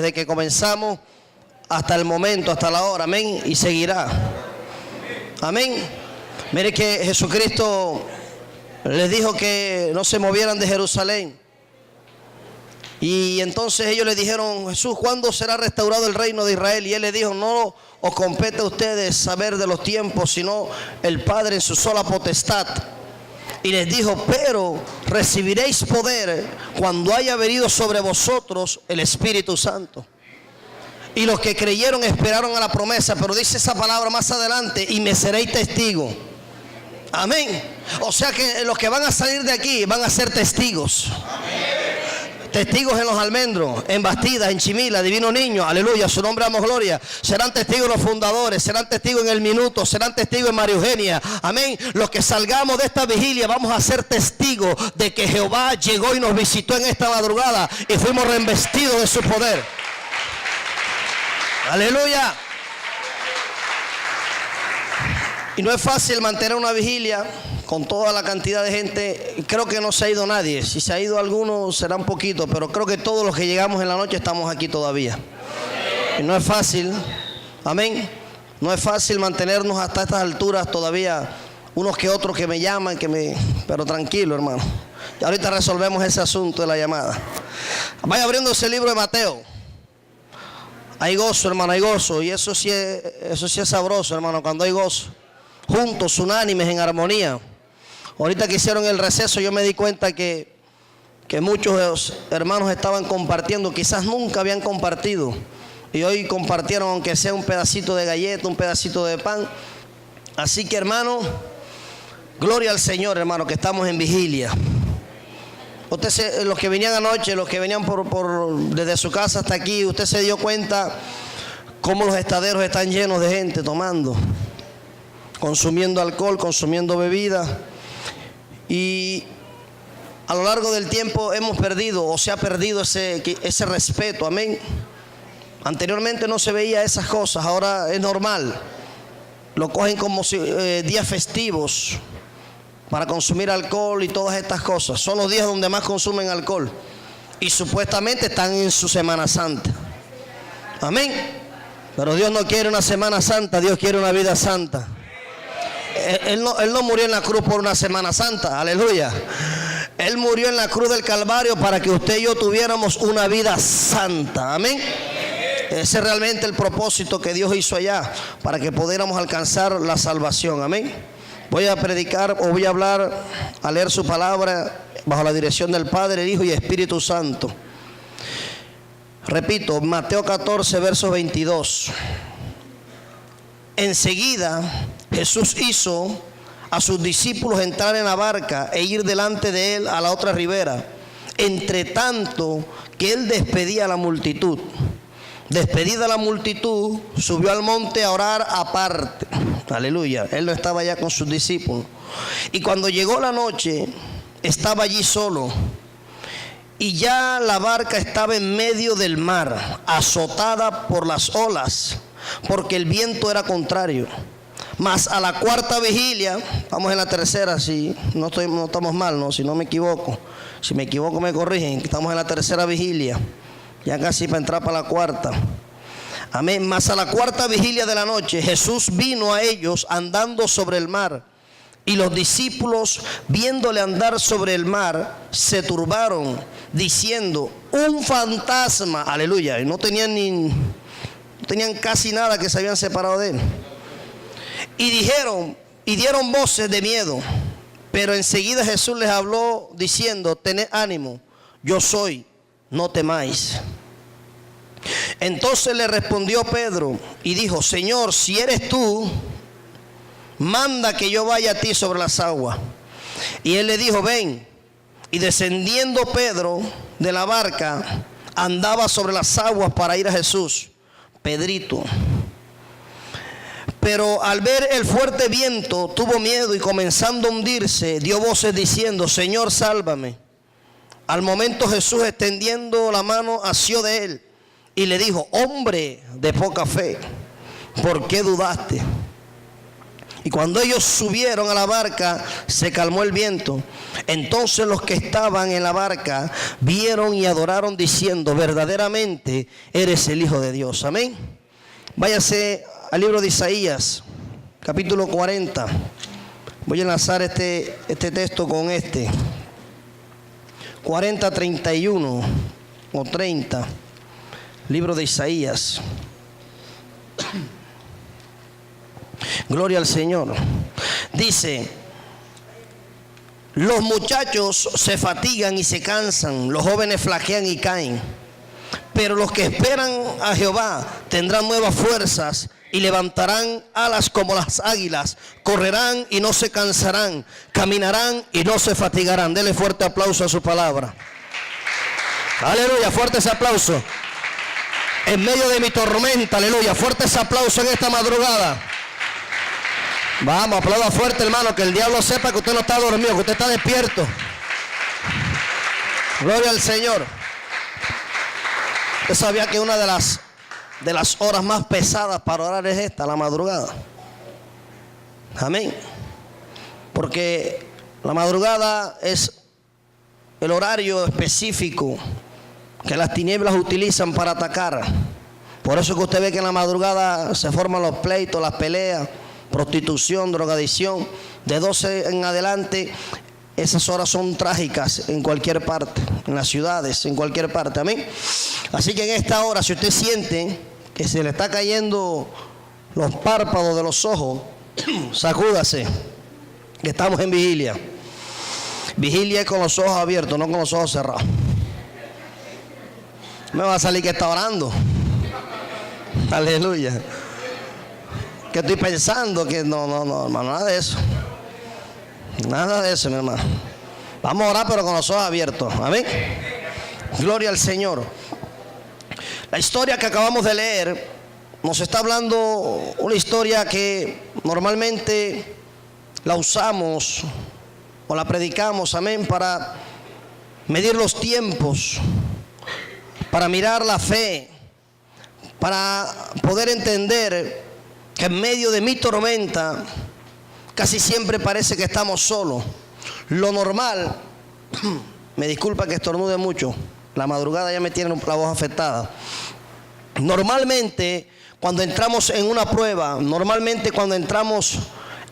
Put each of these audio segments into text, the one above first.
desde que comenzamos hasta el momento, hasta la hora, amén, y seguirá. Amén. Mire que Jesucristo les dijo que no se movieran de Jerusalén. Y entonces ellos le dijeron: Jesús, ¿cuándo será restaurado el reino de Israel? Y él les dijo: no os compete a ustedes saber de los tiempos, sino el Padre en su sola potestad. Y les dijo: pero recibiréis poder cuando haya venido sobre vosotros el Espíritu Santo. Y los que creyeron esperaron a la promesa, pero dice esa palabra más adelante: y me seréis testigo. Amén. O sea que los que van a salir de aquí van a ser testigos. Amén. Testigos en Los Almendros, en Bastidas, en Chimila, Divino Niño, aleluya, su nombre damos gloria. Serán testigos los fundadores, serán testigos en El Minuto, serán testigos en María Eugenia. Amén. Los que salgamos de esta vigilia vamos a ser testigos de que Jehová llegó y nos visitó en esta madrugada y fuimos reinvestidos de su poder. Aleluya. Y no es fácil mantener una vigilia con toda la cantidad de gente. Creo que no se ha ido nadie. Si se ha ido alguno será un poquito, pero creo que todos los que llegamos en la noche estamos aquí todavía. Y no es fácil, amén, no es fácil mantenernos hasta estas alturas todavía. Unos que otros que me llaman, pero tranquilo, hermano. Y ahorita resolvemos ese asunto de la llamada. Vaya abriendo ese libro de Mateo. Hay gozo, hermano, hay gozo. Y eso sí es sabroso, hermano, cuando hay gozo. Juntos, unánimes, en armonía. Ahorita que hicieron el receso, yo me di cuenta que muchos hermanos estaban compartiendo, quizás nunca habían compartido. Y hoy compartieron, aunque sea un pedacito de galleta, un pedacito de pan. Así que, hermano, gloria al Señor, hermano, que estamos en vigilia. Los que venían anoche, los que venían desde su casa hasta aquí, usted se dio cuenta cómo los estaderos están llenos de gente tomando, consumiendo alcohol, consumiendo bebida. Y a lo largo del tiempo hemos perdido, o se ha perdido ese respeto, amén. Anteriormente no se veía esas cosas, ahora es normal. Lo cogen como días festivos para consumir alcohol y todas estas cosas. Son los días donde más consumen alcohol. Y supuestamente están en su Semana Santa. Amén. Pero Dios no quiere una Semana Santa, Dios quiere una vida santa. Él no murió en la cruz por una Semana Santa, aleluya. Él murió en la cruz del Calvario para que usted y yo tuviéramos una vida santa, amén. Ese es realmente el propósito que Dios hizo allá, para que pudiéramos alcanzar la salvación, amén. Voy a predicar o voy a hablar, a leer su palabra bajo la dirección del Padre, el Hijo y Espíritu Santo. Repito, Mateo 14, verso 22. Enseguida Jesús hizo a sus discípulos entrar en la barca e ir delante de él a la otra ribera, entre tanto que él despedía a la multitud. Despedida la multitud, subió al monte a orar aparte. Aleluya. Él no estaba allá con sus discípulos. Y cuando llegó la noche, estaba allí solo. Y ya la barca estaba en medio del mar, azotada por las olas, porque el viento era contrario. Mas a la cuarta vigilia, vamos en la tercera, si no estamos mal, ¿no? Si no me equivoco. Si me equivoco me corrigen. Estamos en la tercera vigilia. Ya casi para entrar para la cuarta. Amén. Mas a la cuarta vigilia de la noche, Jesús vino a ellos andando sobre el mar. Y los discípulos, viéndole andar sobre el mar, se turbaron, diciendo: un fantasma. Aleluya. Y no tenían casi nada, que se habían separado de él. Y dieron voces de miedo. Pero enseguida Jesús les habló diciendo: tened ánimo, yo soy, no temáis. Entonces le respondió Pedro y dijo: Señor, si eres tú, manda que yo vaya a ti sobre las aguas. Y él le dijo: ven. Y descendiendo Pedro de la barca, andaba sobre las aguas para ir a Jesús. Pedrito. Pero al ver el fuerte viento, tuvo miedo y comenzando a hundirse, dio voces diciendo: Señor, sálvame. Al momento Jesús, extendiendo la mano, asió de él y le dijo: hombre de poca fe, ¿por qué dudaste? Y cuando ellos subieron a la barca, se calmó el viento. Entonces los que estaban en la barca vieron y adoraron diciendo: verdaderamente eres el Hijo de Dios. Amén. Váyase al libro de Isaías, capítulo 40. Voy a enlazar este texto con este. 40, 31 o 30. Libro de Isaías. Gloria al Señor. Dice: los muchachos se fatigan y se cansan, los jóvenes flaquean y caen, pero los que esperan a Jehová tendrán nuevas fuerzas y levantarán alas como las águilas, correrán y no se cansarán, caminarán y no se fatigarán. Dele fuerte aplauso a su palabra. Aleluya, fuerte ese aplauso. En medio de mi tormenta, aleluya, fuerte ese aplauso en esta madrugada. Vamos, aplauda fuerte, hermano, que el diablo sepa que usted no está dormido, que usted está despierto. Gloria al Señor. Usted sabía que una de las horas más pesadas para orar es esta, la madrugada. Amén. Porque la madrugada es el horario específico que las tinieblas utilizan para atacar. Por eso que usted ve que en la madrugada se forman los pleitos, las peleas, prostitución, drogadicción. De 12 en adelante, esas horas son trágicas en cualquier parte, en las ciudades, en cualquier parte. Amén. Así que en esta hora, si usted siente que se le está cayendo los párpados de los ojos, sacúdase, que estamos en vigilia. Vigilia es con los ojos abiertos, no con los ojos cerrados. Me va a salir que está orando. Aleluya. Que estoy pensando que no, hermano, nada de eso. Nada de eso, mi hermano. Vamos a orar, pero con los ojos abiertos. Amén. Gloria al Señor. La historia que acabamos de leer nos está hablando una historia que normalmente la usamos o la predicamos, amén, para medir los tiempos, para mirar la fe, para poder entender que en medio de mi tormenta casi siempre parece que estamos solos. Lo normal, me disculpa que estornude mucho, la madrugada ya me tiene la voz afectada. Normalmente cuando entramos en una prueba, normalmente cuando entramos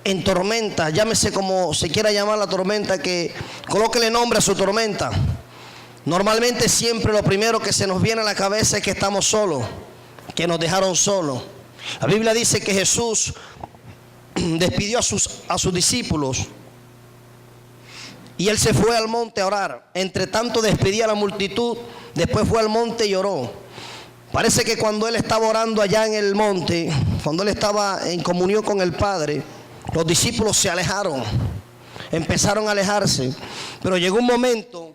en tormenta, llámese como se quiera llamar la tormenta, que colóquele nombre a su tormenta. Normalmente siempre lo primero que se nos viene a la cabeza es que estamos solos, que nos dejaron solos. La Biblia dice que Jesús despidió a sus discípulos y él se fue al monte a orar. Entre tanto despedía a la multitud, después fue al monte y oró. Parece que cuando él estaba orando allá en el monte, cuando él estaba en comunión con el Padre, los discípulos se alejaron, empezaron a alejarse. Pero llegó un momento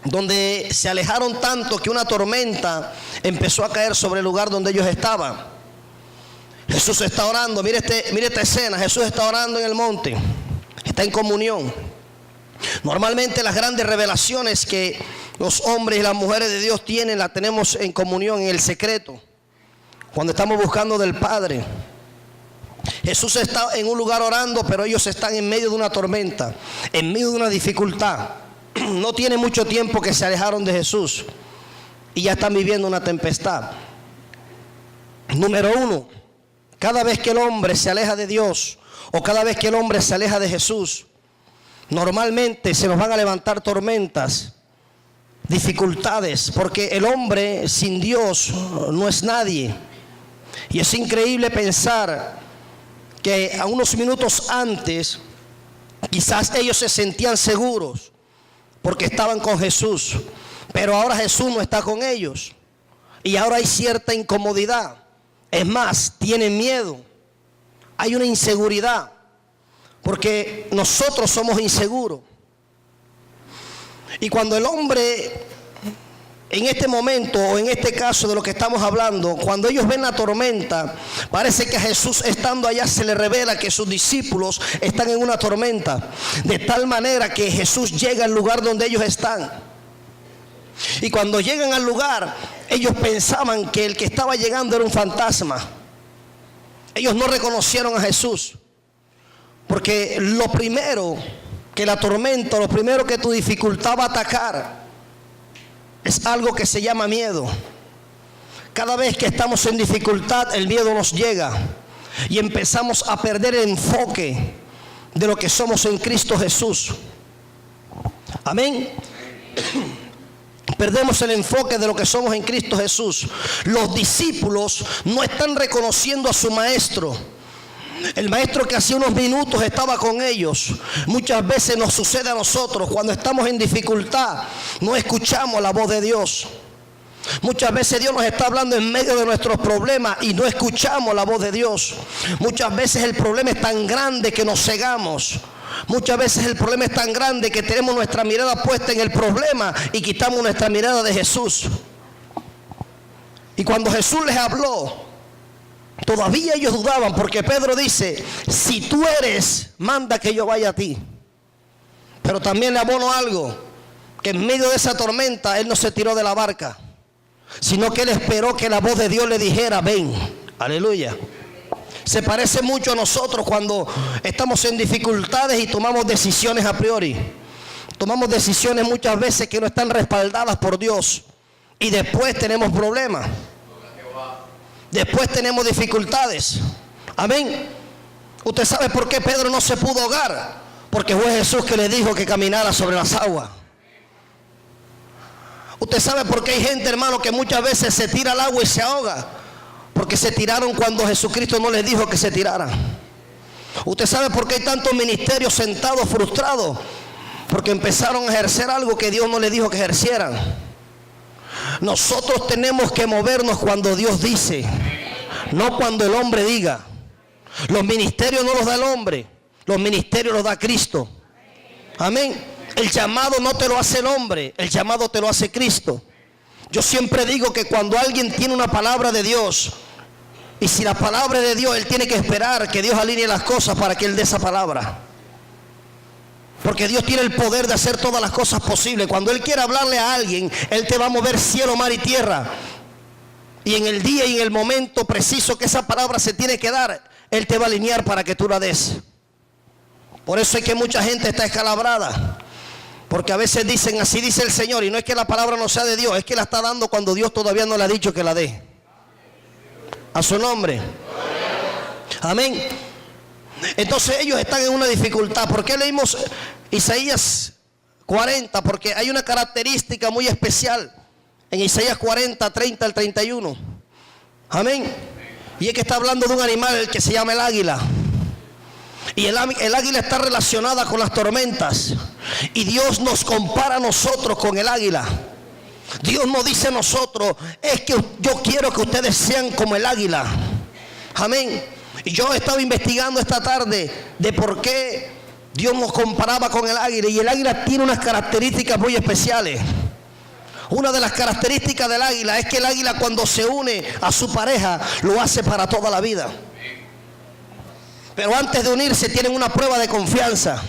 donde se alejaron tanto que una tormenta empezó a caer sobre el lugar donde ellos estaban. Jesús está orando, mire esta escena. Jesús está orando en el monte, está en comunión. Normalmente las grandes revelaciones que los hombres y las mujeres de Dios tienen, las tenemos en comunión, en el secreto, cuando estamos buscando del Padre. Jesús está en un lugar orando, pero ellos están en medio de una tormenta, en medio de una dificultad. No tiene mucho tiempo que se alejaron de Jesús y ya están viviendo una tempestad. Número uno, cada vez que el hombre se aleja de Dios o cada vez que el hombre se aleja de Jesús, normalmente se nos van a levantar tormentas, dificultades, porque el hombre sin Dios no es nadie. Y es increíble pensar que a unos minutos antes quizás ellos se sentían seguros porque estaban con Jesús, pero ahora Jesús no está con ellos y ahora hay cierta incomodidad. Es más, tienen miedo, hay una inseguridad, porque nosotros somos inseguros. Y cuando el hombre, en este momento o en este caso de lo que estamos hablando, cuando ellos ven la tormenta, parece que a Jesús estando allá se le revela que sus discípulos están en una tormenta, de tal manera que Jesús llega al lugar donde ellos están. Y cuando llegan al lugar, ellos pensaban que el que estaba llegando era un fantasma. Ellos no reconocieron a Jesús. Porque lo primero que la tormenta, lo primero que tu dificultad va a atacar, es algo que se llama miedo. Cada vez que estamos en dificultad, el miedo nos llega y empezamos a perder el enfoque de lo que somos en Cristo Jesús. Amén. Perdemos el enfoque de lo que somos en Cristo Jesús. Los discípulos no están reconociendo a su maestro. El maestro que hace unos minutos estaba con ellos. Muchas veces nos sucede a nosotros cuando estamos en dificultad, no escuchamos la voz de Dios. Muchas veces Dios nos está hablando en medio de nuestros problemas y no escuchamos la voz de Dios. Muchas veces el problema es tan grande que nos cegamos. Muchas veces el problema es tan grande que tenemos nuestra mirada puesta en el problema y quitamos nuestra mirada de Jesús. Y cuando Jesús les habló, todavía ellos dudaban, porque Pedro dice: si tú eres, manda que yo vaya a ti. Pero también le abono algo, que en medio de esa tormenta él no se tiró de la barca, sino que él esperó que la voz de Dios le dijera: ven. Aleluya. Se parece mucho a nosotros cuando estamos en dificultades y tomamos decisiones a priori. Tomamos decisiones muchas veces que no están respaldadas por Dios y después tenemos problemas. Después tenemos dificultades. Amén. Usted sabe por qué Pedro no se pudo ahogar. Porque fue Jesús que le dijo que caminara sobre las aguas. Usted sabe por qué hay gente, hermano, que muchas veces se tira al agua y se ahoga. Porque se tiraron cuando Jesucristo no les dijo que se tiraran. Usted sabe por qué hay tantos ministerios sentados frustrados. Porque empezaron a ejercer algo que Dios no les dijo que ejercieran. Nosotros tenemos que movernos cuando Dios dice, no cuando el hombre diga. Los ministerios no los da el hombre, los ministerios los da Cristo. Amén. El llamado no te lo hace el hombre, el llamado te lo hace Cristo. Yo siempre digo que cuando alguien tiene una palabra de Dios, y si la palabra de Dios, él tiene que esperar que Dios alinee las cosas para que él dé esa palabra. Porque Dios tiene el poder de hacer todas las cosas posibles. Cuando él quiere hablarle a alguien, él te va a mover cielo, mar y tierra. Y en el día y en el momento preciso que esa palabra se tiene que dar, él te va a alinear para que tú la des. Por eso es que mucha gente está escalabrada. Porque a veces dicen: así dice el Señor. Y no es que la palabra no sea de Dios, es que la está dando cuando Dios todavía no le ha dicho que la dé. A su nombre. Amén. Entonces ellos están en una dificultad. ¿Por qué leímos Isaías 40? Porque hay una característica muy especial en Isaías 40, 30 al 31. Amén. Y es que está hablando de un animal que se llama el águila. Y el águila está relacionada con las tormentas. Y Dios nos compara a nosotros con el águila. Dios nos dice a nosotros: es que yo quiero que ustedes sean como el águila. Amén. Y yo estaba investigando esta tarde de por qué Dios nos comparaba con el águila. Y el águila tiene unas características muy especiales. Una de las características del águila es que el águila, cuando se une a su pareja, lo hace para toda la vida. Pero antes de unirse tienen una prueba de confianza.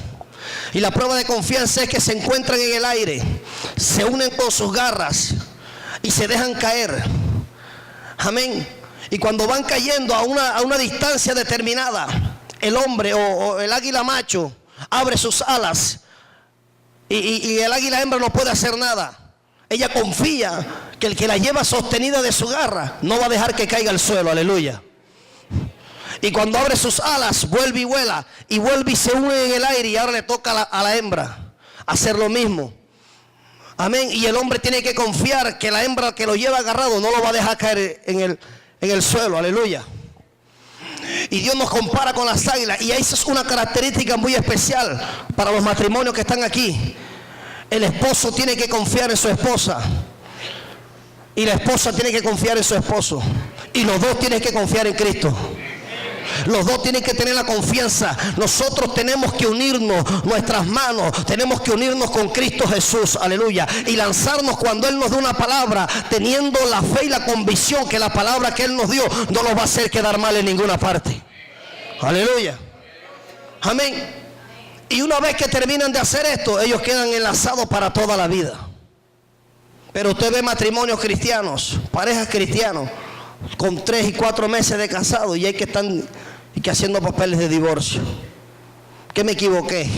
Y la prueba de confianza es que se encuentran en el aire, se unen con sus garras y se dejan caer. Amén. Y cuando van cayendo a una distancia determinada, el hombre o el águila macho abre sus alas y el águila hembra no puede hacer nada. Ella confía que el que la lleva sostenida de su garra no va a dejar que caiga al suelo. Aleluya. Y cuando abre sus alas, vuelve y vuela, y vuelve y se une en el aire, y ahora le toca a la hembra hacer lo mismo. Amén. Y el hombre tiene que confiar que la hembra que lo lleva agarrado no lo va a dejar caer en el suelo. Aleluya. Y Dios nos compara con las águilas, y esa es una característica muy especial para los matrimonios que están aquí. El esposo tiene que confiar en su esposa, y la esposa tiene que confiar en su esposo, y los dos tienen que confiar en Cristo. Los dos tienen que tener la confianza. Nosotros tenemos que unirnos, nuestras manos, tenemos que unirnos con Cristo Jesús, aleluya, y lanzarnos cuando Él nos dé una palabra, teniendo la fe y la convicción que la palabra que Él nos dio no nos va a hacer quedar mal en ninguna parte. Aleluya. Amén. Y una vez que terminan de hacer esto, ellos quedan enlazados para toda la vida. Pero usted ve matrimonios cristianos, parejas cristianos, con 3 y 4 meses de casado y hay que están haciendo papeles de divorcio. ¿Qué me equivoqué?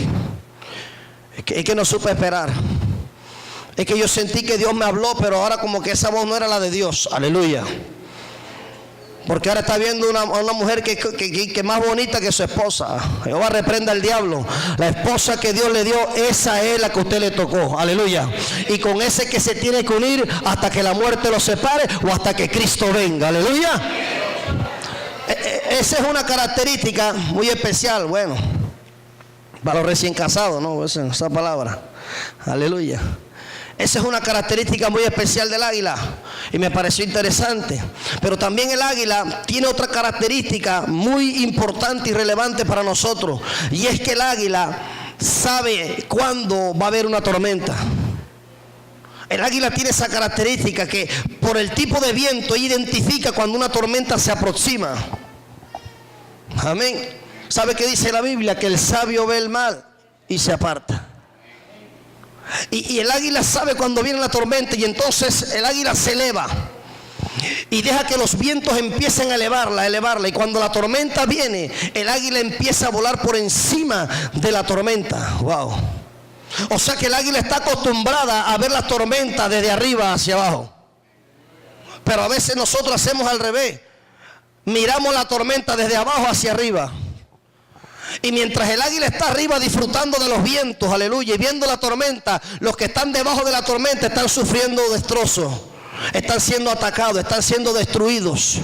Es que no supe esperar. Es que yo sentí que Dios me habló, pero ahora como que esa voz no era la de Dios. Aleluya. Porque ahora está viendo una mujer que es más bonita que su esposa. Jehová reprenda al diablo. La esposa que Dios le dio, esa es la que a usted le tocó. Aleluya. Y con ese que se tiene que unir hasta que la muerte lo separe o hasta que Cristo venga. Aleluya. Esa es una característica muy especial. Bueno, para los recién casados, ¿no? Esa palabra. Aleluya. Esa es una característica muy especial del águila y me pareció interesante. Pero también el águila tiene otra característica muy importante y relevante para nosotros. Y es que el águila sabe cuándo va a haber una tormenta. El águila tiene esa característica que por el tipo de viento identifica cuando una tormenta se aproxima. Amén. ¿Sabe qué dice la Biblia? Que el sabio ve el mal y se aparta. Y el águila sabe cuando viene la tormenta y entonces el águila se eleva y deja que los vientos empiecen a elevarla. Y cuando la tormenta viene, el águila empieza a volar por encima de la tormenta. Wow. O sea que el águila está acostumbrada a ver la tormenta desde arriba hacia abajo. Pero a veces nosotros hacemos al revés. Miramos la tormenta desde abajo hacia arriba. Y mientras el águila está arriba disfrutando de los vientos, aleluya, y viendo la tormenta, los que están debajo de la tormenta están sufriendo destrozos, están siendo atacados, están siendo destruidos.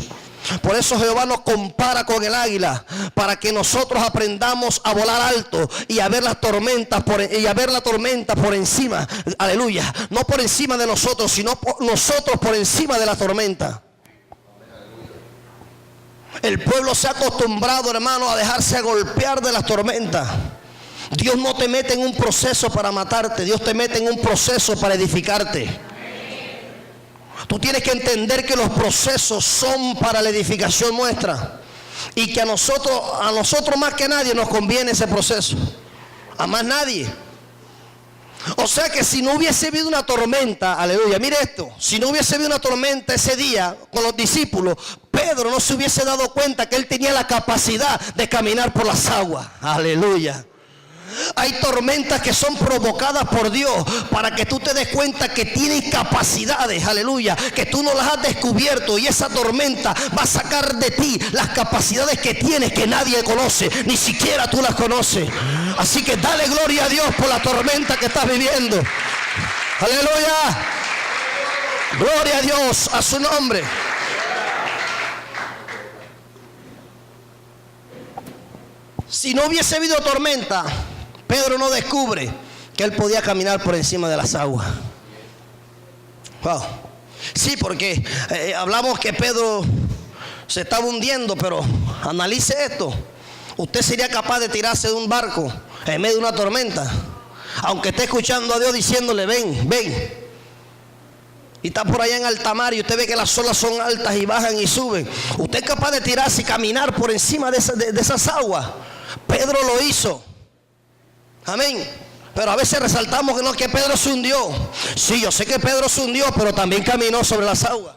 Por eso Jehová nos compara con el águila, para que nosotros aprendamos a volar alto y a ver las tormentas por encima, aleluya, no por encima de nosotros, sino nosotros por encima de la tormenta. El pueblo se ha acostumbrado, hermano, a dejarse golpear de las tormentas. Dios no te mete en un proceso para matarte. Dios te mete en un proceso para edificarte. Tú tienes que entender que los procesos son para la edificación nuestra. Y que a nosotros más que nadie nos conviene ese proceso. A más nadie. O sea que si no hubiese habido una tormenta, aleluya, mire esto, si no hubiese habido una tormenta ese día con los discípulos, Pedro no se hubiese dado cuenta que él tenía la capacidad de caminar por las aguas, aleluya. Hay tormentas que son provocadas por Dios para que tú te des cuenta que tienes capacidades, aleluya, que tú no las has descubierto, y esa tormenta va a sacar de ti las capacidades que tienes que nadie conoce, ni siquiera tú las conoces. Así que dale gloria a Dios por la tormenta que estás viviendo. Aleluya. Gloria a Dios, a su nombre. Si no hubiese habido tormenta, Pedro no descubre que él podía caminar por encima de las aguas. Wow. Sí, porque hablamos que Pedro se estaba hundiendo, pero analice esto. Usted sería capaz de tirarse de un barco en medio de una tormenta, aunque esté escuchando a Dios diciéndole ven, ven. Y está por allá en alta mar y usted ve que las olas son altas y bajan y suben. Usted es capaz de tirarse y caminar por encima de esas aguas. Pedro lo hizo. Amén. Pero a veces resaltamos que Pedro se hundió. Sí, yo sé que Pedro se hundió, pero también caminó sobre las aguas.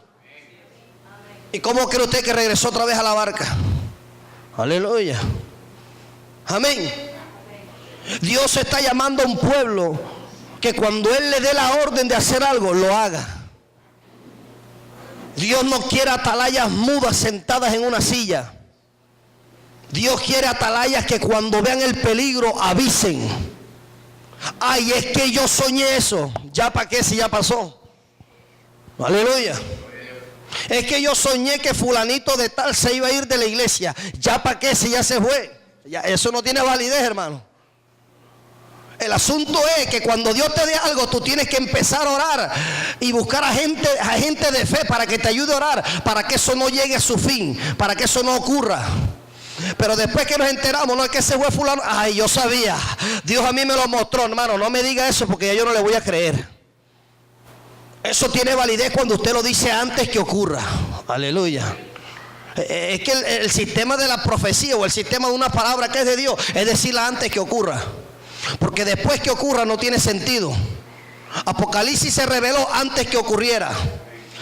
¿Y cómo cree usted que regresó otra vez a la barca? Aleluya. Amén. Dios está llamando a un pueblo que cuando Él le dé la orden de hacer algo, lo haga. Dios no quiere atalayas mudas sentadas en una silla. Dios quiere atalayas que cuando vean el peligro avisen. Ay, es que yo soñé eso. ¿Ya para qué si ya pasó? Aleluya. Es que yo soñé que fulanito de tal se iba a ir de la iglesia. ¿Ya para qué si ya se fue? Ya, eso no tiene validez, hermano. El asunto es que cuando Dios te dé algo, tú tienes que empezar a orar y buscar a gente de fe para que te ayude a orar, para que eso no llegue a su fin, para que eso no ocurra. Pero después que nos enteramos, no es que se fue fulano, ay, yo sabía, Dios a mí me lo mostró, hermano, no me diga eso porque yo no le voy a creer. Eso tiene validez cuando usted lo dice antes que ocurra. Aleluya. Es que el sistema de la profecía o el sistema de una palabra que es de Dios es decirla antes que ocurra. Porque después que ocurra no tiene sentido. Apocalipsis se reveló antes que ocurriera,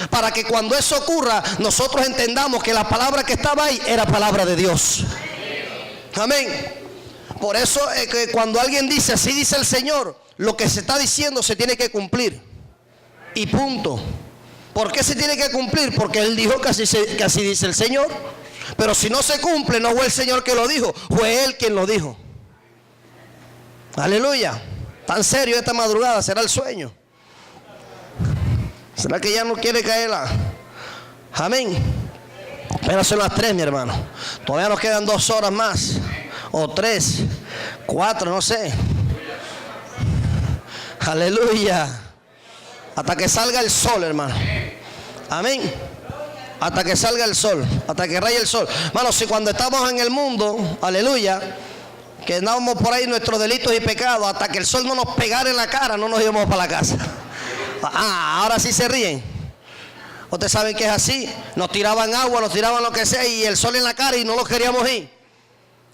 para que cuando eso ocurra nosotros entendamos que la palabra que estaba ahí era palabra de Dios. Amén. Por eso es que cuando alguien dice así dice el Señor, lo que se está diciendo se tiene que cumplir. Y punto. ¿Por qué se tiene que cumplir? Porque Él dijo que así dice el Señor. Pero si no se cumple, no fue el Señor que lo dijo, fue Él quien lo dijo. Aleluya. Tan serio esta madrugada será el sueño. ¿Será que ya no quiere caerla? Amén. Apenas son las 3, mi hermano. Todavía nos quedan 2 horas más. O 3, 4, no sé. Aleluya. Hasta que salga el sol, hermano. Amén. Hasta que salga el sol. Hasta que raye el sol. Hermano, si cuando estamos en el mundo, aleluya, que andábamos por ahí nuestros delitos y pecados, hasta que el sol no nos pegara en la cara, no nos íbamos para la casa. Ahora sí se ríen. Ustedes saben que es así. Nos tiraban agua, nos tiraban lo que sea y el sol en la cara y no lo queríamos ir.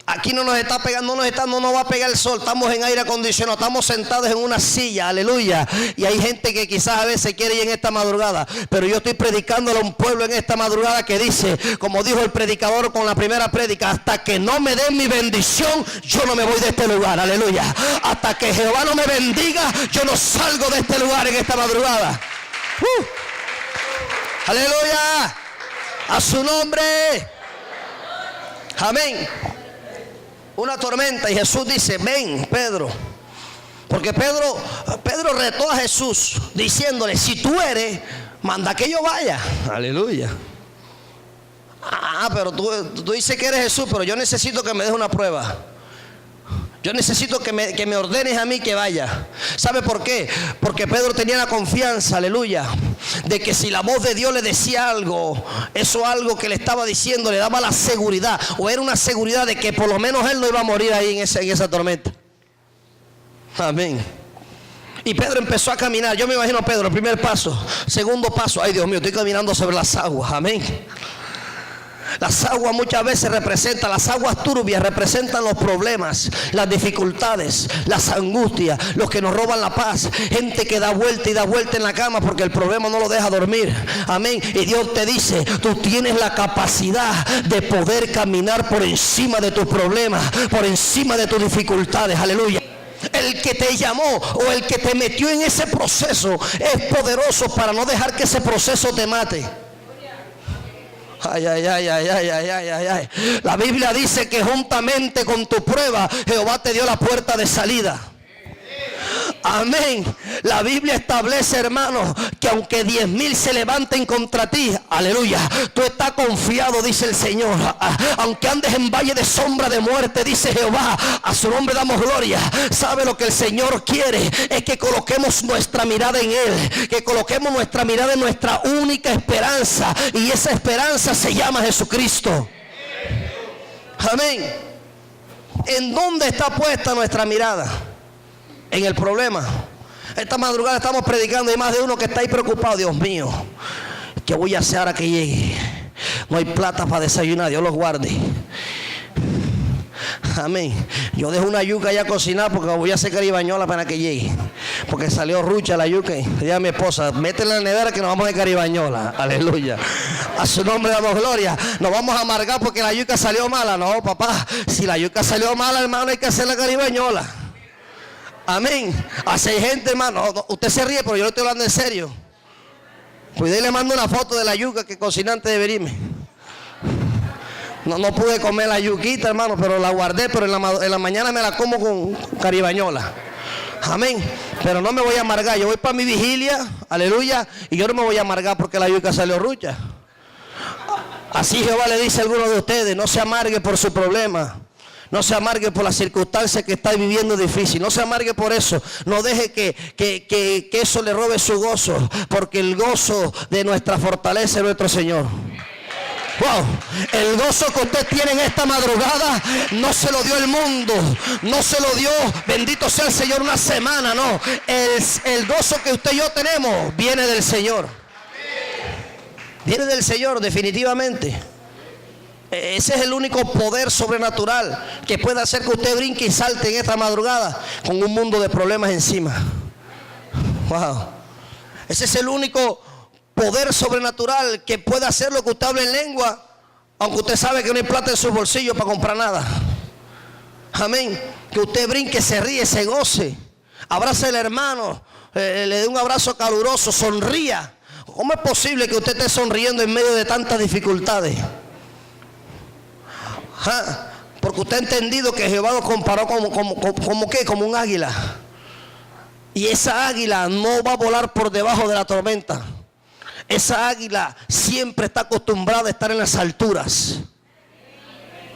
Aquí no nos está pegando, no nos va a pegar el sol. Estamos en aire acondicionado, estamos sentados en una silla, aleluya. Y hay gente que quizás a veces quiere ir en esta madrugada, pero yo estoy predicándole a un pueblo en esta madrugada que dice, como dijo el predicador con la primera prédica, hasta que no me den mi bendición, yo no me voy de este lugar, aleluya. Hasta que Jehová no me bendiga, yo no salgo de este lugar en esta madrugada. Aleluya, a su nombre. Amén. Una tormenta y Jesús dice, ven, Pedro. Porque Pedro retó a Jesús diciéndole, si tú eres, manda que yo vaya. Aleluya. Pero tú dices que eres Jesús, pero yo necesito que me des una prueba. Yo necesito que me ordenes a mí que vaya. ¿Sabe por qué? Porque Pedro tenía la confianza, aleluya, de que si la voz de Dios le decía algo, eso algo que le estaba diciendo le daba la seguridad, o era una seguridad de que por lo menos él no iba a morir ahí en esa tormenta. Amén. Y Pedro empezó a caminar. Yo me imagino a Pedro, el primer paso, segundo paso, ay Dios mío, estoy caminando sobre las aguas. Amén. Las aguas muchas veces representan, las aguas turbias representan los problemas, las dificultades, las angustias, los que nos roban la paz, gente que da vuelta y da vuelta en la cama porque el problema no lo deja dormir. Amén. Y Dios te dice, tú tienes la capacidad de poder caminar por encima de tus problemas, por encima de tus dificultades. Aleluya. El que te llamó o el que te metió en ese proceso es poderoso para no dejar que ese proceso te mate. Ay. La Biblia dice que juntamente con tu prueba Jehová te dio la puerta de salida. Amén. La Biblia establece, hermano, que aunque 10,000 se levanten contra ti, aleluya, tú estás confiado, dice el Señor. Aunque andes en valle de sombra de muerte, dice Jehová, a su nombre damos gloria. ¿Sabe lo que el Señor quiere? Es que coloquemos nuestra mirada en Él, que coloquemos nuestra mirada en nuestra única esperanza, y esa esperanza se llama Jesucristo. Amén. ¿En dónde está puesta nuestra mirada? En el problema. Esta madrugada estamos predicando y hay más de uno que está ahí preocupado. Dios mío, ¿qué voy a hacer ahora que llegue? No hay plata para desayunar, Dios los guarde. Amén. Yo dejo una yuca ya cocinada porque voy a hacer caribañola para que llegue. Porque salió rucha la yuca y le dije a mi esposa, métela en la nevera que nos vamos de caribañola. Aleluya. A su nombre damos gloria. Nos vamos a amargar porque la yuca salió mala. No, papá, si la yuca salió mala, hermano, hay que hacer la caribañola. Amén. Así hay gente, hermano. Usted se ríe, pero yo le estoy hablando en serio. Pues le mando una foto de la yuca que cociné antes de venirme. No pude comer la yuquita, hermano, pero la guardé, pero en la mañana me la como con caribañola. Amén. Pero no me voy a amargar. Yo voy para mi vigilia, aleluya, y yo no me voy a amargar porque la yuca salió rucha. Así Jehová le dice a algunos de ustedes, no se amargue por su problema. No se amargue por las circunstancias que está viviendo difícil. No se amargue por eso. No deje que eso le robe su gozo. Porque el gozo de nuestra fortaleza es nuestro Señor. Wow, el gozo que usted tiene en esta madrugada no se lo dio el mundo, no se lo dio, bendito sea el Señor, una semana, no. El gozo que usted y yo tenemos viene del Señor. Viene del Señor, definitivamente. Ese es el único poder sobrenatural que puede hacer que usted brinque y salte en esta madrugada con un mundo de problemas encima. Wow. Ese es el único poder sobrenatural que puede hacer lo que usted hable en lengua, aunque usted sabe que no hay plata en su bolsillo para comprar nada. Amén. Que usted brinque, se ríe, se goce, abrace al hermano, le dé un abrazo caluroso, sonría. ¿Cómo es posible que usted esté sonriendo en medio de tantas dificultades? Porque usted ha entendido que Jehová lo comparó como un águila. Y esa águila no va a volar por debajo de la tormenta. Esa águila siempre está acostumbrada a estar en las alturas.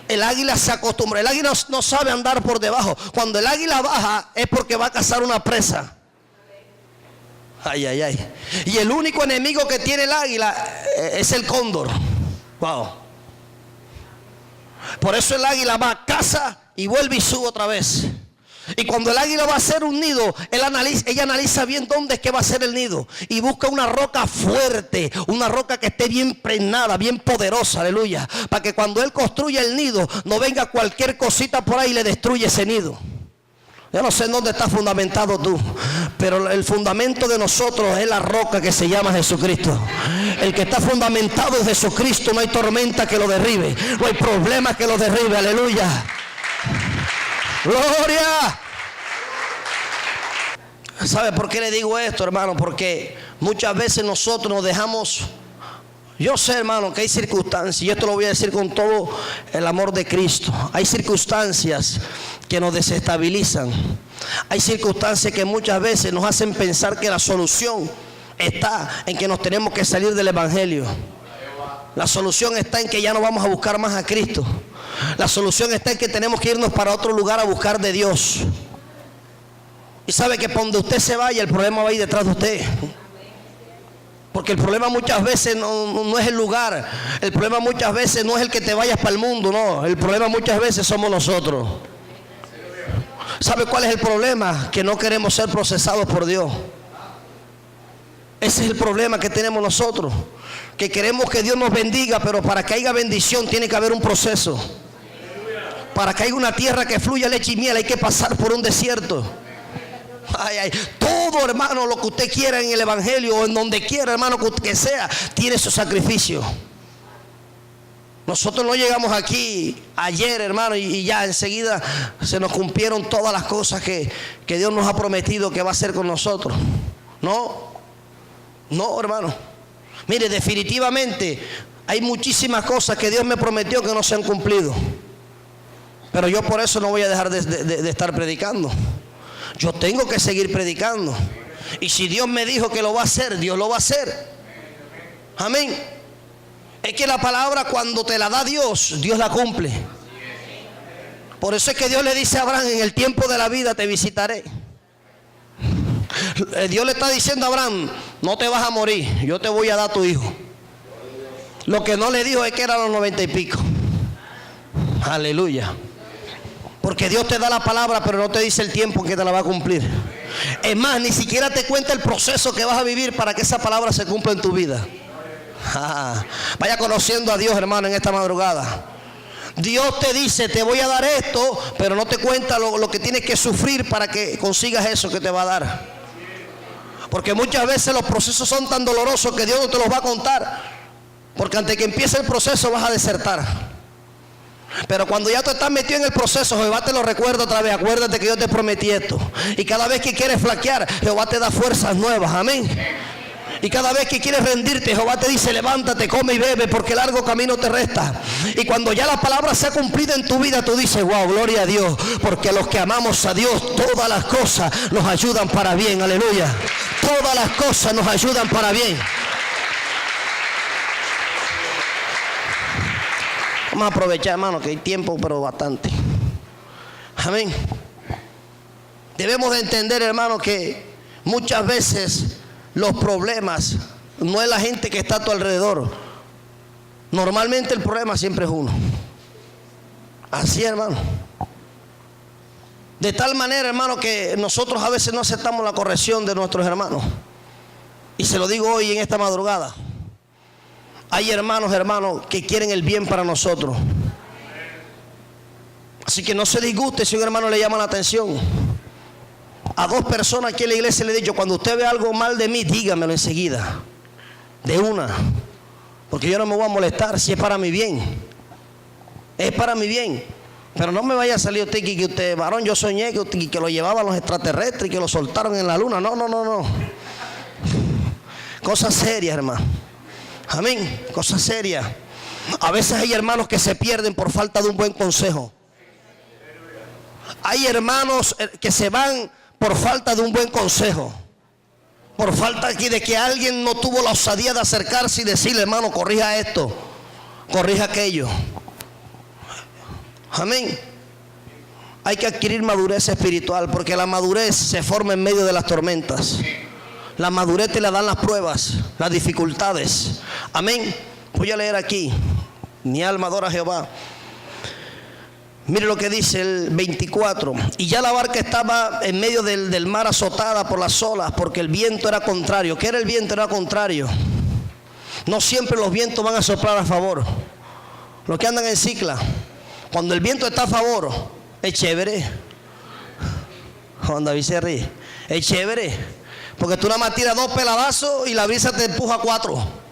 El águila se acostumbra. El águila no sabe andar por debajo. Cuando el águila baja es porque va a cazar una presa. Ay, ay, ay. Y el único enemigo que tiene el águila es el cóndor. Wow. Por eso el águila va a caza y vuelve y sube otra vez. Y cuando el águila va a hacer un nido, ella analiza bien dónde es que va a ser el nido. Y busca una roca fuerte, una roca que esté bien pregnada, bien poderosa, aleluya. Para que cuando él construya el nido, no venga cualquier cosita por ahí y le destruya ese nido. Yo no sé en dónde está fundamentado tú, pero el fundamento de nosotros es la roca que se llama Jesucristo. El que está fundamentado es Jesucristo. No hay tormenta que lo derribe, no hay problema que lo derribe, aleluya. Gloria. ¿Sabe por qué le digo esto, hermano? Porque muchas veces nosotros nos dejamos. Yo sé, hermano, que hay circunstancias, y esto lo voy a decir con todo el amor de Cristo. Hay circunstancias que nos desestabilizan. Hay circunstancias que muchas veces nos hacen pensar que la solución está en que nos tenemos que salir del evangelio. La solución está en que ya no vamos a buscar más a Cristo. La solución está en que tenemos que irnos para otro lugar a buscar de Dios. Y sabe que por donde usted se vaya, el problema va a ir detrás de usted. Porque el problema muchas veces no es el lugar. El problema muchas veces no es el que te vayas para el mundo, no. El problema muchas veces somos nosotros. ¿Sabe cuál es el problema? Que no queremos ser procesados por Dios. Ese es el problema que tenemos nosotros. Que queremos que Dios nos bendiga, pero para que haya bendición tiene que haber un proceso. Para que haya una tierra que fluya leche y miel hay que pasar por un desierto. Ay, ay. Todo, hermano, lo que usted quiera en el evangelio o en donde quiera, hermano, que sea, tiene su sacrificio. Nosotros no llegamos aquí ayer, hermano, y ya enseguida se nos cumplieron todas las cosas que Dios nos ha prometido que va a hacer con nosotros. No, hermano. Mire, definitivamente hay muchísimas cosas que Dios me prometió que no se han cumplido. Pero yo por eso no voy a dejar de estar predicando. Yo tengo que seguir predicando. Y si Dios me dijo que lo va a hacer, Dios lo va a hacer. Amén. Es que la palabra cuando te la da Dios, Dios la cumple. Por eso es que Dios le dice a Abraham: en el tiempo de la vida te visitaré. Dios le está diciendo a Abraham: no te vas a morir, yo te voy a dar a tu hijo. Lo que no le dijo es que eran los 90 y pico. Aleluya. Porque Dios te da la palabra, pero no te dice el tiempo en que te la va a cumplir. Es más, ni siquiera te cuenta el proceso que vas a vivir para que esa palabra se cumpla en tu vida. Vaya conociendo a Dios, hermano, en esta madrugada. Dios te dice: te voy a dar esto, pero no te cuenta lo que tienes que sufrir para que consigas eso que te va a dar. Porque muchas veces los procesos son tan dolorosos que Dios no te los va a contar. Porque antes que empiece el proceso vas a desertar. Pero cuando ya tú estás metido en el proceso, Jehová te lo recuerda otra vez: acuérdate que yo te prometí esto. Y cada vez que quieres flaquear, Jehová te da fuerzas nuevas. Amén. Y cada vez que quieres rendirte, Jehová te dice: levántate, come y bebe, porque largo camino te resta. Y cuando ya la palabra se ha cumplido en tu vida, tú dices: wow, gloria a Dios, porque los que amamos a Dios, todas las cosas nos ayudan para bien. Aleluya. Todas las cosas nos ayudan para bien. Vamos a aprovechar, hermano, que hay tiempo, pero bastante. Amén. Debemos de entender, hermano, que muchas veces los problemas no es la gente que está a tu alrededor. Normalmente el problema siempre es uno. Así, hermano. De tal manera, hermano, que nosotros a veces no aceptamos la corrección de nuestros hermanos. Y se lo digo hoy en esta madrugada. Hay hermanos, que quieren el bien para nosotros. Así que no se disguste si un hermano le llama la atención. A 2 personas aquí en la iglesia le he dicho, cuando usted ve algo mal de mí, dígamelo enseguida. De una. Porque yo no me voy a molestar si es para mi bien. Es para mi bien. Pero no me vaya a salir usted que usted, varón, yo soñé que lo llevaban los extraterrestres y que lo soltaron en la luna. No. Cosas serias, hermano. Amén. Cosas serias. A veces hay hermanos que se pierden por falta de un buen consejo. Hay hermanos que se van por falta de un buen consejo. Por falta de que alguien no tuvo la osadía de acercarse y decirle, hermano, corrija esto, corrija aquello. Amén. Hay que adquirir madurez espiritual, porque la madurez se forma en medio de las tormentas. La madurez te la dan las pruebas, las dificultades. Amén. Voy a leer aquí. Mi alma adora a Jehová. Mire lo que dice el 24. Y ya la barca estaba en medio del mar, azotada por las olas, porque el viento era contrario. ¿Qué era el viento? Era contrario. No siempre los vientos van a soplar a favor. Los que andan en cicla, cuando el viento está a favor, es chévere. Juan David se ríe. Es chévere, porque tú nada más tiras 2 peladazos y la brisa te empuja 4.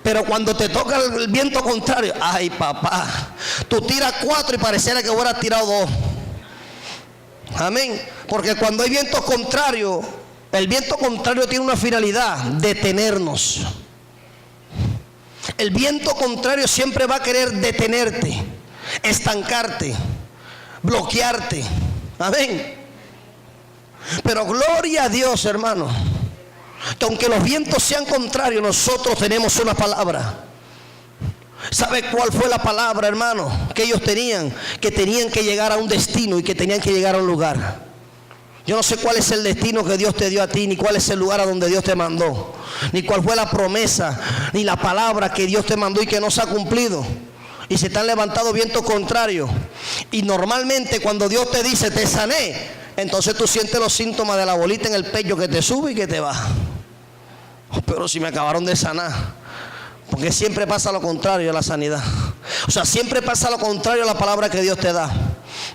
Pero cuando te toca el viento contrario, ay papá, tú tiras 4 y pareciera que hubieras tirado 2. Amén. Porque cuando hay viento contrario, el viento contrario tiene una finalidad: detenernos. El viento contrario siempre va a querer detenerte, estancarte, bloquearte. Amén. Pero gloria a Dios, hermano, que aunque los vientos sean contrarios, nosotros tenemos una palabra. ¿Sabe cuál fue la palabra, hermano? Que ellos tenían, que tenían que llegar a un destino y que tenían que llegar a un lugar. Yo no sé cuál es el destino que Dios te dio a ti, ni cuál es el lugar a donde Dios te mandó, ni cuál fue la promesa, ni la palabra que Dios te mandó y que no se ha cumplido. Y se te han levantado vientos contrarios. Y normalmente cuando Dios te dice, te sané, entonces tú sientes los síntomas de la bolita en el pecho que te sube y que te baja. Pero si me acabaron de sanar. Porque siempre pasa lo contrario a la sanidad. O sea, siempre pasa lo contrario a la palabra que Dios te da.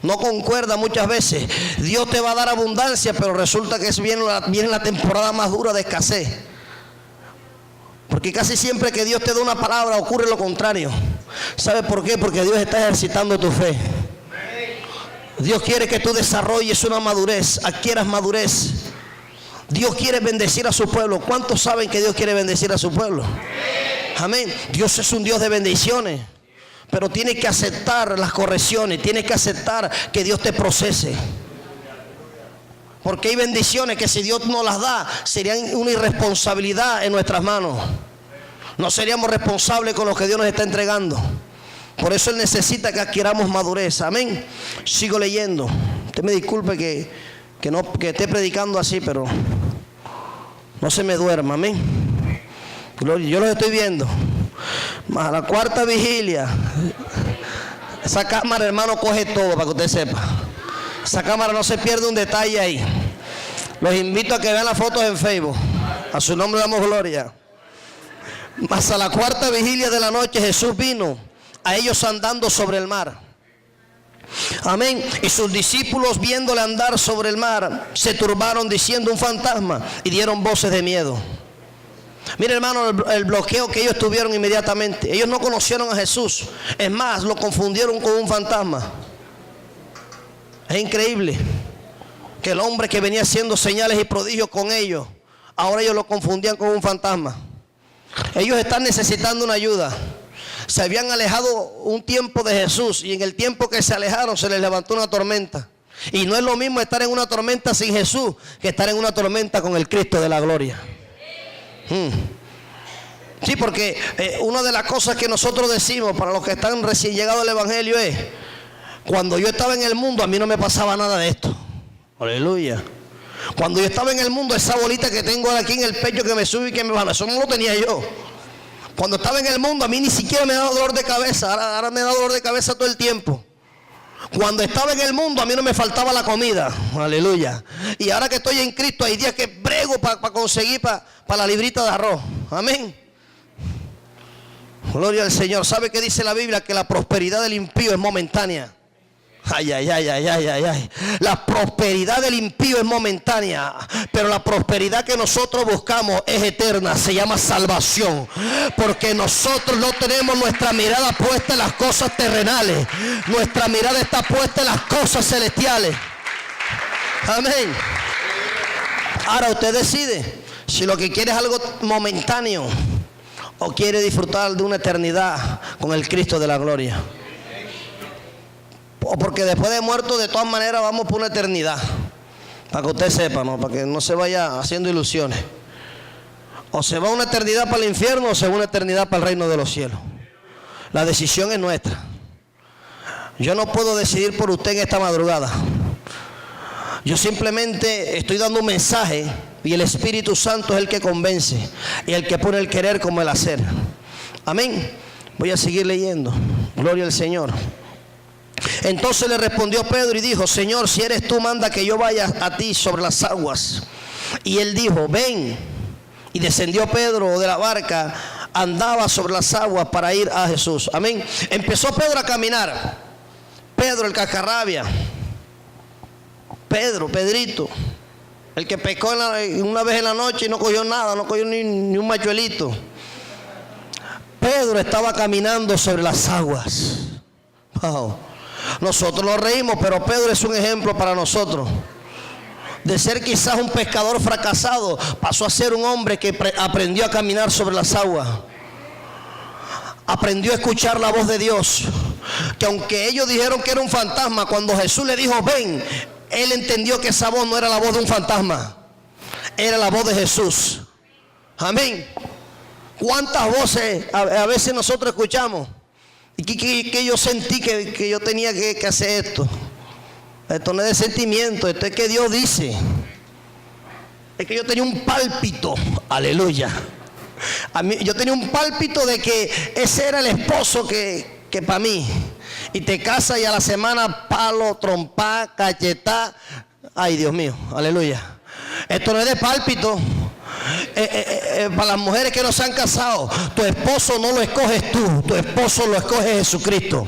No concuerda muchas veces. Dios te va a dar abundancia, pero resulta que viene la temporada más dura de escasez. Porque casi siempre que Dios te da una palabra ocurre lo contrario. ¿Sabe por qué? Porque Dios está ejercitando tu fe. Dios quiere que tú desarrolles una madurez, adquieras madurez. Dios quiere bendecir a su pueblo. ¿Cuántos saben que Dios quiere bendecir a su pueblo? Amén. Dios es un Dios de bendiciones, pero tiene que aceptar las correcciones, tiene que aceptar que Dios te procese. Porque hay bendiciones que si Dios no las da, serían una irresponsabilidad en nuestras manos. No seríamos responsables con lo que Dios nos está entregando. Por eso Él necesita que adquiramos madurez. Amén. Sigo leyendo. Usted me disculpe que esté predicando así, pero no se me duerma. Amén. Yo los estoy viendo. A la 4ª vigilia. Esa cámara, hermano, coge todo para que usted sepa. Esa cámara no se pierde un detalle ahí. Los invito a que vean las fotos en Facebook. A su nombre damos gloria. Mas a la 4ª vigilia de la noche Jesús vino a ellos andando sobre el mar. Amén. Y sus discípulos, viéndole andar sobre el mar, se turbaron diciendo, un fantasma, y dieron voces de miedo. Mire, hermano, el bloqueo que ellos tuvieron inmediatamente. Ellos no conocieron a Jesús. Es más, lo confundieron con un fantasma. Es increíble que el hombre que venía haciendo señales y prodigios con ellos, ahora ellos lo confundían con un fantasma. Ellos están necesitando una ayuda. Se habían alejado un tiempo de Jesús, y en el tiempo que se alejaron se les levantó una tormenta. Y no es lo mismo estar en una tormenta sin Jesús que estar en una tormenta con el Cristo de la gloria. Sí, porque una de las cosas que nosotros decimos para los que están recién llegados al Evangelio es: cuando yo estaba en el mundo a mí no me pasaba nada de esto. Aleluya. Cuando yo estaba en el mundo, esa bolita que tengo aquí en el pecho que me sube y que me baja, eso no lo tenía yo. Cuando estaba en el mundo a mí ni siquiera me daba dolor de cabeza. Ahora me da dolor de cabeza todo el tiempo. Cuando estaba en el mundo a mí no me faltaba la comida. Aleluya. Y ahora que estoy en Cristo hay días que brego para conseguir para la librita de arroz. Amén. Gloria al Señor. ¿Sabe qué dice la Biblia? Que la prosperidad del impío es momentánea. Ay, ay, ay, ay, ay, ay, ay. La prosperidad del impío es momentánea, pero la prosperidad que nosotros buscamos es eterna. Se llama salvación, porque nosotros no tenemos nuestra mirada puesta en las cosas terrenales. Nuestra mirada está puesta en las cosas celestiales. Amén. Ahora usted decide si lo que quiere es algo momentáneo o quiere disfrutar de una eternidad con el Cristo de la gloria. O porque después de muerto, de todas maneras, vamos por una eternidad. Para que usted sepa, ¿no? Para que no se vaya haciendo ilusiones. O se va una eternidad para el infierno o se va una eternidad para el reino de los cielos. La decisión es nuestra. Yo no puedo decidir por usted en esta madrugada. Yo simplemente estoy dando un mensaje y el Espíritu Santo es el que convence y el que pone el querer como el hacer. Amén. Voy a seguir leyendo. Gloria al Señor. Entonces le respondió Pedro y dijo: Señor, si eres tú, manda que yo vaya a ti sobre las aguas. Y él dijo: ven. Y descendió Pedro de la barca, andaba sobre las aguas para ir a Jesús. Amén. Empezó Pedro a caminar. Pedro el cascarrabia. Pedrito, el que pescó una vez en la noche y no cogió nada, no cogió ni un machuelito. Pedro estaba caminando sobre las aguas. Wow. Nosotros nos reímos, pero Pedro es un ejemplo para nosotros. De ser quizás un pescador fracasado, pasó a ser un hombre que aprendió a caminar sobre las aguas. Aprendió a escuchar la voz de Dios. Que aunque ellos dijeron que era un fantasma, cuando Jesús le dijo ven, él entendió que esa voz no era la voz de un fantasma, era la voz de Jesús. Amén. ¿Cuántas voces a veces nosotros escuchamos? Y que yo sentí que yo tenía que hacer esto. Esto no es de sentimiento, esto es que Dios dice. Es que yo tenía un pálpito, aleluya. Yo tenía un pálpito de que ese era el esposo que para mí. Y te casas y a la semana palo, trompa, cachetá. Ay, Dios mío, aleluya. Esto no es de pálpito. Para las mujeres que no se han casado, tu esposo no lo escoges tú, tu esposo lo escoge Jesucristo.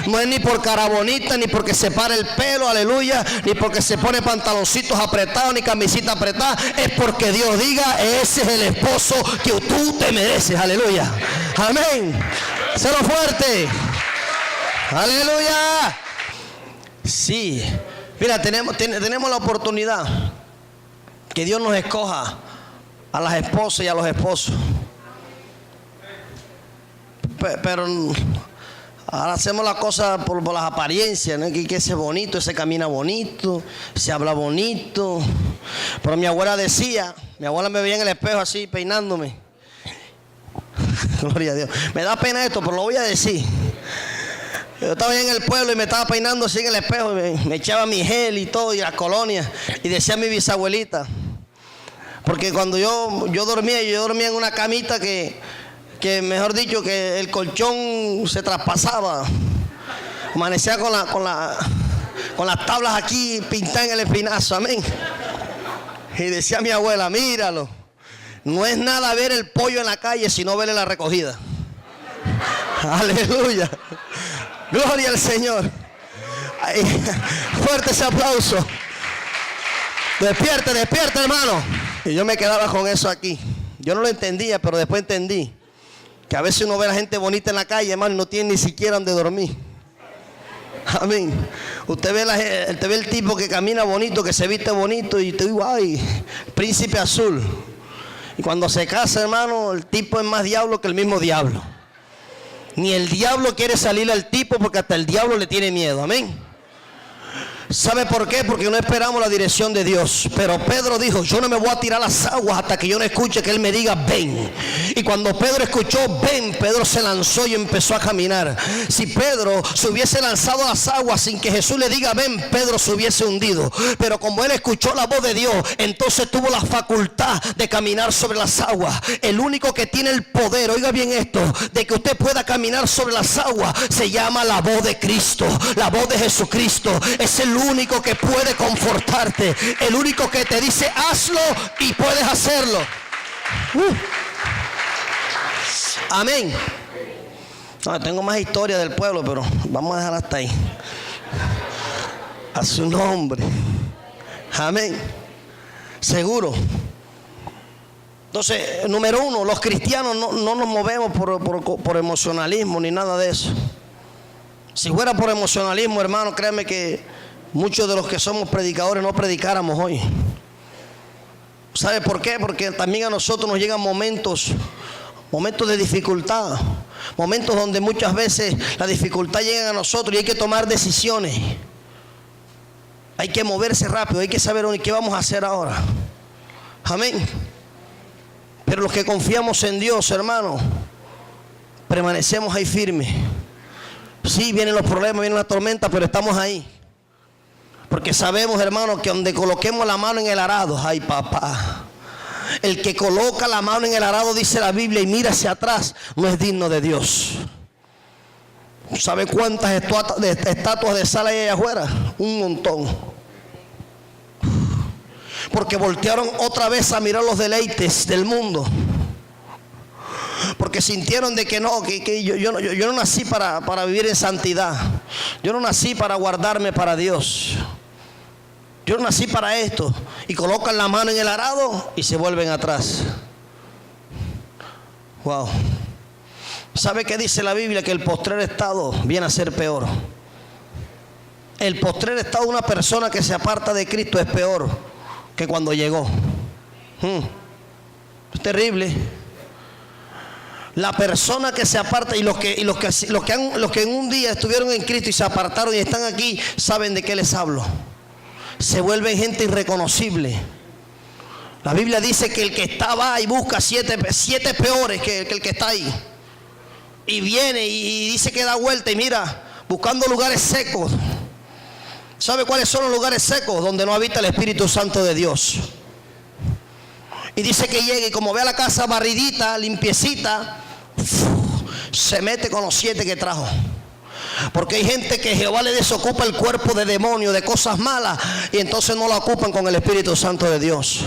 No es ni por cara bonita, ni porque se para el pelo, aleluya, ni porque se pone pantaloncitos apretados, ni camisita apretada. Es porque Dios diga: ese es el esposo que tú te mereces, aleluya. Amén. Cero fuerte. Aleluya. Sí. Mira, tenemos la oportunidad que Dios nos escoja a las esposas y a los esposos. Pero ahora hacemos las cosas por las apariencias, ¿no? Que ese es bonito, ese camina bonito, se habla bonito. Pero mi abuela me veía en el espejo así, peinándome. Gloria a Dios. Me da pena esto, pero lo voy a decir. Yo estaba ahí en el pueblo y me estaba peinando así en el espejo. Me echaba mi gel y todo, y las colonias. Y decía mi bisabuelita. Porque cuando yo dormía en una camita que mejor dicho, que el colchón se traspasaba. Amanecía con las tablas aquí pintadas en el espinazo. Amén. Y decía mi abuela: míralo. No es nada ver el pollo en la calle, sino verle la recogida. Aleluya. Gloria al Señor. Ay, fuerte ese aplauso. Despierte, hermano. Y yo me quedaba con eso aquí. Yo no lo entendía, pero después entendí que a veces uno ve a la gente bonita en la calle, hermano, y no tiene ni siquiera donde dormir. Amén. Usted ve el tipo que camina bonito, que se viste bonito, y te digo: ay, príncipe azul. Y cuando se casa, hermano, el tipo es más diablo que el mismo diablo. Ni el diablo quiere salirle al tipo, porque hasta el diablo le tiene miedo. Amén. ¿Sabe por qué? Porque no esperamos la dirección de Dios. Pero Pedro dijo: yo no me voy a tirar las aguas hasta que yo no escuche que Él me diga ven. Y cuando Pedro escuchó ven, Pedro se lanzó y empezó a caminar. Si Pedro se hubiese lanzado a las aguas sin que Jesús le diga ven, Pedro se hubiese hundido. Pero como él escuchó la voz de Dios, entonces tuvo la facultad de caminar sobre las aguas. El único que tiene el poder, oiga bien esto, de que usted pueda caminar sobre las aguas, se llama la voz de Cristo, la voz de Jesucristo. Es el único que puede confortarte, el único que te dice hazlo y puedes hacerlo. Amén. No, tengo más historia del pueblo, pero vamos a dejar hasta ahí. A su nombre. Amén. Seguro. Entonces, número uno, los cristianos no nos movemos por emocionalismo ni nada de eso. Si fuera por emocionalismo, hermano, créanme que muchos de los que somos predicadores no predicáramos hoy. ¿Sabe por qué? Porque también a nosotros nos llegan momentos de dificultad, momentos donde muchas veces la dificultad llega a nosotros y hay que tomar decisiones. Hay que moverse rápido, hay que saber qué vamos a hacer ahora. Amén. Pero los que confiamos en Dios, hermano, permanecemos ahí firmes. Sí, vienen los problemas, vienen las tormentas, pero estamos ahí. Porque sabemos, hermano, que donde coloquemos la mano en el arado, ay papá, el que coloca la mano en el arado, dice la Biblia, y mira hacia atrás, no es digno de Dios. ¿Sabe cuántas estatuas de sal hay allá afuera? Un montón. Porque voltearon otra vez a mirar los deleites del mundo. Porque sintieron de que no, que yo no nací para vivir en santidad. Yo no nací para guardarme para Dios. Yo no nací para esto. Y colocan la mano en el arado y se vuelven atrás. Wow. ¿Sabe qué dice la Biblia? Que el postrer estado viene a ser peor. El postrer estado de una persona que se aparta de Cristo es peor que cuando llegó. Es terrible. La persona que se aparta y los que en un día estuvieron en Cristo y se apartaron y están aquí, saben de qué les hablo. Se vuelven gente irreconocible. La Biblia dice que el que estaba y busca siete peores que el que está ahí. Y viene y dice que da vuelta y mira, buscando lugares secos. ¿Sabe cuáles son los lugares secos? Donde no habita el Espíritu Santo de Dios. Y dice que llega y como ve a la casa barridita, limpiecita, se mete con los 7 que trajo. Porque hay gente que Jehová le desocupa el cuerpo de demonios, de cosas malas, y entonces no la ocupan con el Espíritu Santo de Dios.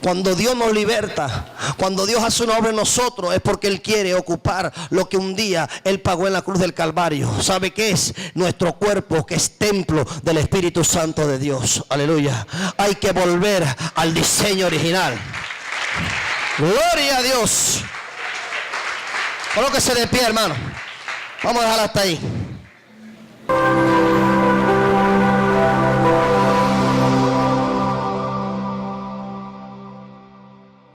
Cuando Dios nos liberta, cuando Dios hace una obra en nosotros, es porque Él quiere ocupar lo que un día Él pagó en la cruz del Calvario. ¿Sabe qué es? Nuestro cuerpo, que es templo del Espíritu Santo de Dios. Aleluya. Hay que volver al diseño original. Gloria a Dios. Colóquese de pie, hermano. Vamos a dejar hasta ahí.